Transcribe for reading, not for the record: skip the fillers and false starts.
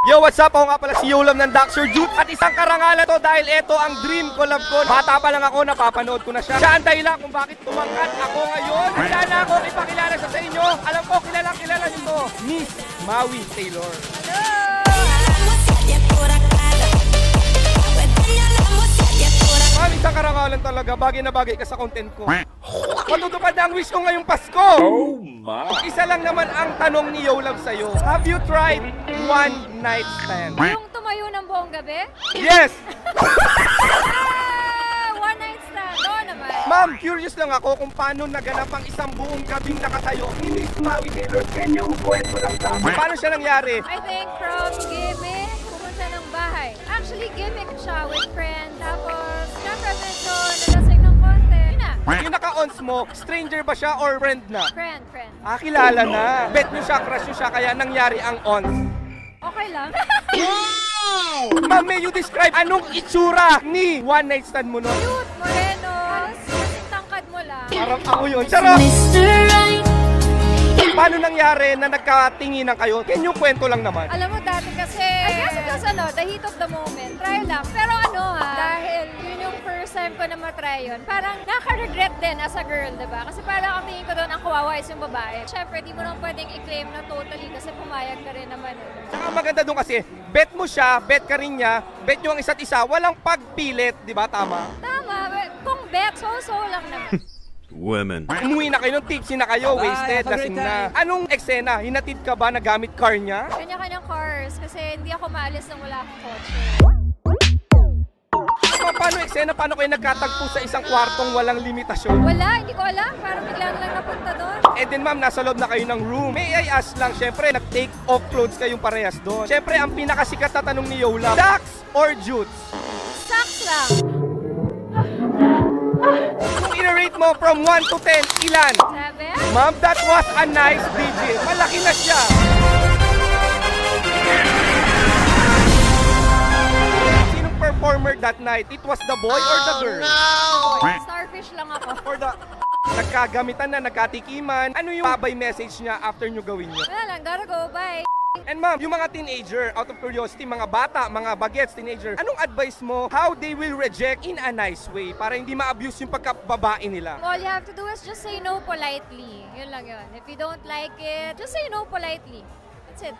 Yo, what's up? Ako nga pala si Yolam ng Dr. Jude. At isang karangalan to dahil ito ang dream collab ko. Bata pa lang ako, napapanood ko na siya. Siya ang dahilan kung bakit tumangkat ako ngayon. Handa na ako ipakilala sa inyo. Alam ko, kilala nito. Miss Maui Taylor. Ma'am, isang karangalan talaga. Bagay na bagay ka sa content ko. Matutupad na ang wish ko ngayong Pasko. Oh my! Isa lang naman ang tanong ni Yolam sa'yo. Have you tried one night stand? Yung tumayo ng buong gabi? Yes! One night stand. Oo naman. Ma'am, curious lang ako kung paano naganap ang isang buong gabing nakatayo. Miss Maui Taylor, can you kwento lang sa amin? Paano siya nangyari? I think from gimmick, pumunta ng bahay. Actually, gimmick siya with friends. Tapos, syempre medyo nalasing ng konti. Yun na. Yung naka-ons mo, stranger ba siya or friend na? Friend. Ah, kilala na. Bet nyo siya, crush nyo siya, kaya nangyari ang ons. Okay lang. Ma'am, may you describe anong itsura ni one night stand mo nun? Cute, moreno. Kasing tangkad mo lang. Parang ako yun. Charot! Paano nangyari na nagkatinginan kayo? Can you kwento lang naman? Alam mo dati kasi, I guess it was the heat of the moment. Try lang. Pero dahil yun yung first time ko na matry yun, parang nakaka-regret din as a girl, diba? Kasi parang ang tingin ko doon, ang kawawa is yung babae. Siyempre, di mo nang pwedeng i-claim na totally kasi pumayag ka rin naman. Saka maganda doon kasi, bet mo siya, bet ka rin niya, bet nyo ang isa't isa, walang pagpilit, di ba? Tama? Tama. Kung bet, so-so lang naman. Women. Umuwi na kayo ng tipsy na kayo, wasted, lasing na. Anong eksena? Hinatid ka ba na gamit car niya? Kanya-kanyang cars kasi hindi ako maalis nang wala akong kotse. Paano eksena? Paano kayo nagkatagpo sa isang kwartong walang limitasyon? Wala, hindi ko alam. Parang bigla na lang napunta doon. Eh din ma'am, nasa loob na kayo ng room. May I ask lang, syempre, nag-take off clothes kayong parehas doon. Syempre, ang pinakasikat na tanong ni Yola, Dax or Jutes? Socks lang. Kung i-rate mo from 1 to 10, ilan? 7? Ma'am, that was a nice digit. Malaki na siya. Sinong performer that night? It was the boy or the girl? Starfish lang ako. Or the... Nagkagamitan na, nagkatikiman. Ano yung babay message niya after nyo gawin nyo? Wala lang, gotta go, bye. And ma'am, yung mga teenager, out of curiosity, mga bata, mga bagets, teenager, anong advice mo how they will reject in a nice way para hindi ma-abuse yung pagkababae nila? All you have to do is just say no politely. Yun lang yun. If you don't like it, just say no politely. That's it.